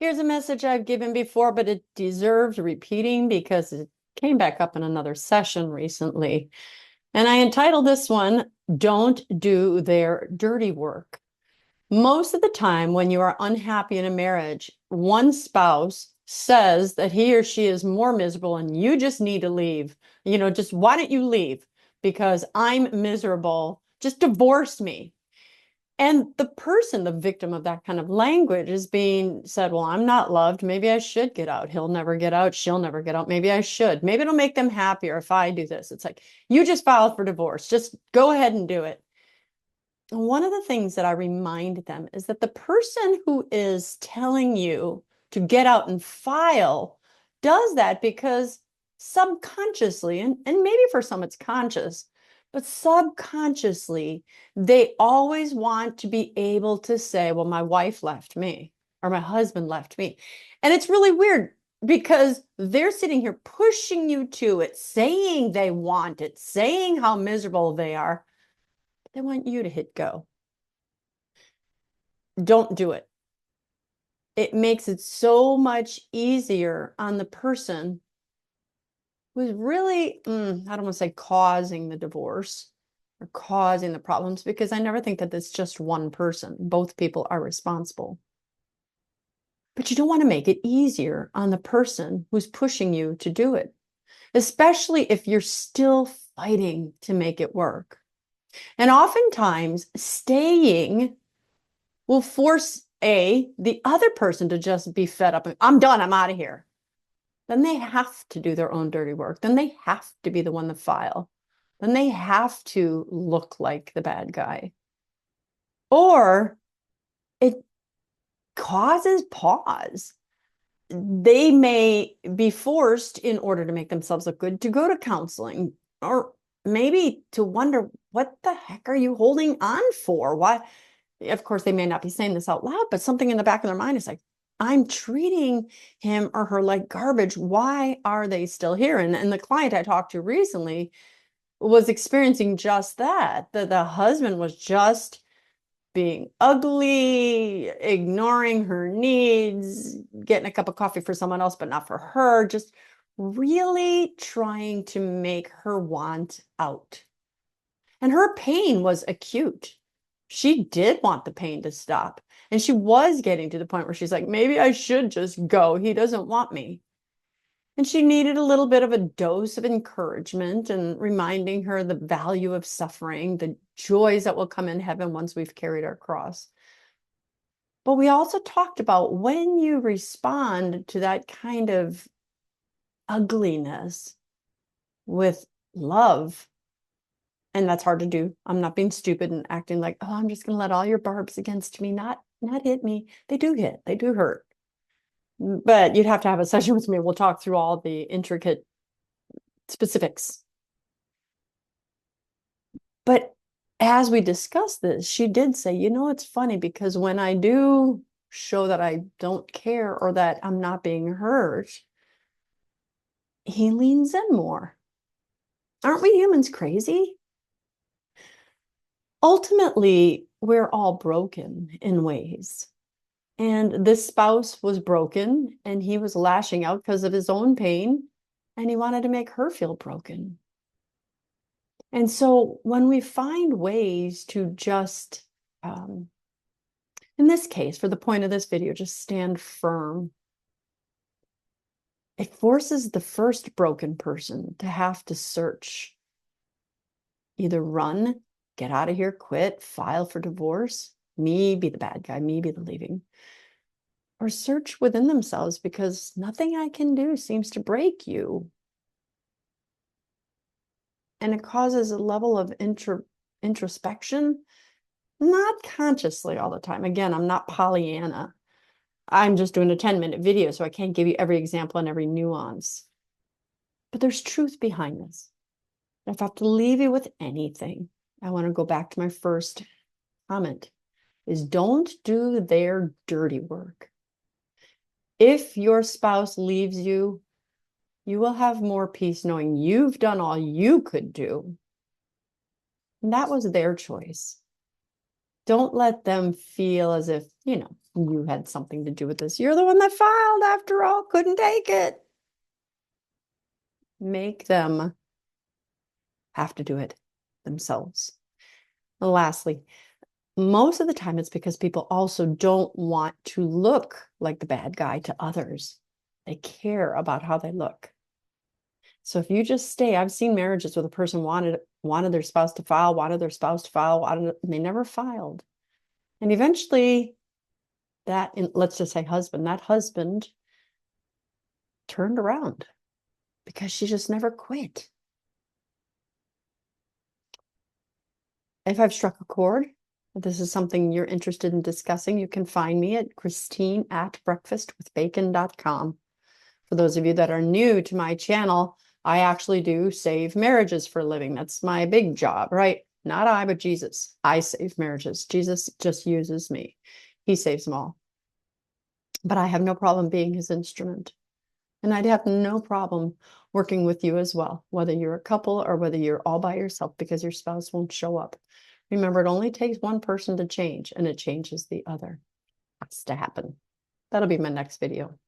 Here's a message I've given before, but it deserves repeating because it came back up in another session recently. And I entitled this one, Don't Do Their Dirty Work. Most of the time, when you are unhappy in a marriage, one spouse says that he or she is more miserable and you just need to leave. Just why don't you leave? Because I'm miserable. Just divorce me. And the person, the victim of that kind of language, is being said, well, I'm not loved. Maybe I should get out. He'll never get out. She'll never get out. Maybe I should. Maybe it'll make them happier if I do this. It's like, you just filed for divorce. Just go ahead and do it. And one of the things that I remind them is that the person who is telling you to get out and file does that because subconsciously, and maybe for some it's conscious, but subconsciously, they always want to be able to say, well, my wife left me or my husband left me. And it's really weird because they're sitting here pushing you to it, saying they want it, saying how miserable they are. They want you to hit go. Don't do it. It makes it so much easier on the person who's really, I don't want to say causing the divorce or causing the problems, because I never think that it's just one person. Both people are responsible. But you don't want to make it easier on the person who's pushing you to do it, especially if you're still fighting to make it work. And oftentimes, staying will force the other person to just be fed up. I'm done. I'm out of here. Then they have to do their own dirty work. Then they have to be the one to file. Then they have to look like the bad guy. Or it causes pause. They may be forced, in order to make themselves look good, to go to counseling, or maybe to wonder, what the heck are you holding on for? Why? Of course, they may not be saying this out loud, but something in the back of their mind is like, I'm treating him or her like garbage. Why are they still here? And the client I talked to recently was experiencing just that. The husband was just being ugly, ignoring her needs, getting a cup of coffee for someone else, but not for her, just really trying to make her want out. And her pain was acute. She did want the pain to stop. And she was getting to the point where she's like, maybe I should just go. He doesn't want me. And she needed a little bit of a dose of encouragement and reminding her the value of suffering, the joys that will come in heaven once we've carried our cross. But we also talked about when you respond to that kind of ugliness with love. And that's hard to do. I'm not being stupid and acting like, oh, I'm just going to let all your barbs against me not hit me. They do hit. They do hurt. But you'd have to have a session with me. We'll talk through all the intricate specifics. But as we discussed this, she did say, it's funny because when I do show that I don't care or that I'm not being hurt, he leans in more. Aren't we humans crazy? Ultimately, we're all broken in ways. And this spouse was broken and he was lashing out because of his own pain, and he wanted to make her feel broken. And so when we find ways to just, in this case, for the point of this video, just stand firm, it forces the first broken person to have to search. Either run, get out of here, quit, file for divorce, me be the bad guy, me be the leaving, or search within themselves, because nothing I can do seems to break you. And it causes a level of introspection, not consciously all the time. Again, I'm not Pollyanna. I'm just doing a 10-minute video, so I can't give you every example and every nuance. But there's truth behind this. If I have to leave you with anything, I want to go back to my first comment, is don't do their dirty work. If your spouse leaves you, you will have more peace knowing you've done all you could do. And that was their choice. Don't let them feel as if, You had something to do with this. You're the one that filed after all, couldn't take it. Make them have to do it themselves. And lastly, most of the time it's because people also don't want to look like the bad guy to others. They care about how they look. So if you just stay, I've seen marriages where the person wanted their spouse to file, and they never filed. And eventually let's just say that husband turned around because she just never quit. If I've struck a chord, if this is something you're interested in discussing, you can find me at christine@breakfastwithbacon.com. For those of you that are new to my channel, I actually do save marriages for a living. That's my big job, right? Not I, but Jesus. I save marriages. Jesus just uses me. He saves them all. But I have no problem being his instrument. And I'd have no problem working with you as well, whether you're a couple or whether you're all by yourself because your spouse won't show up. Remember, it only takes one person to change, and it changes the other. It has to happen. That'll be my next video.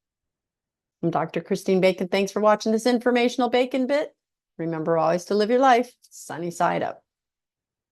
I'm Dr. Christine Bacon. Thanks for watching this informational Bacon Bit. Remember always to live your life sunny side up.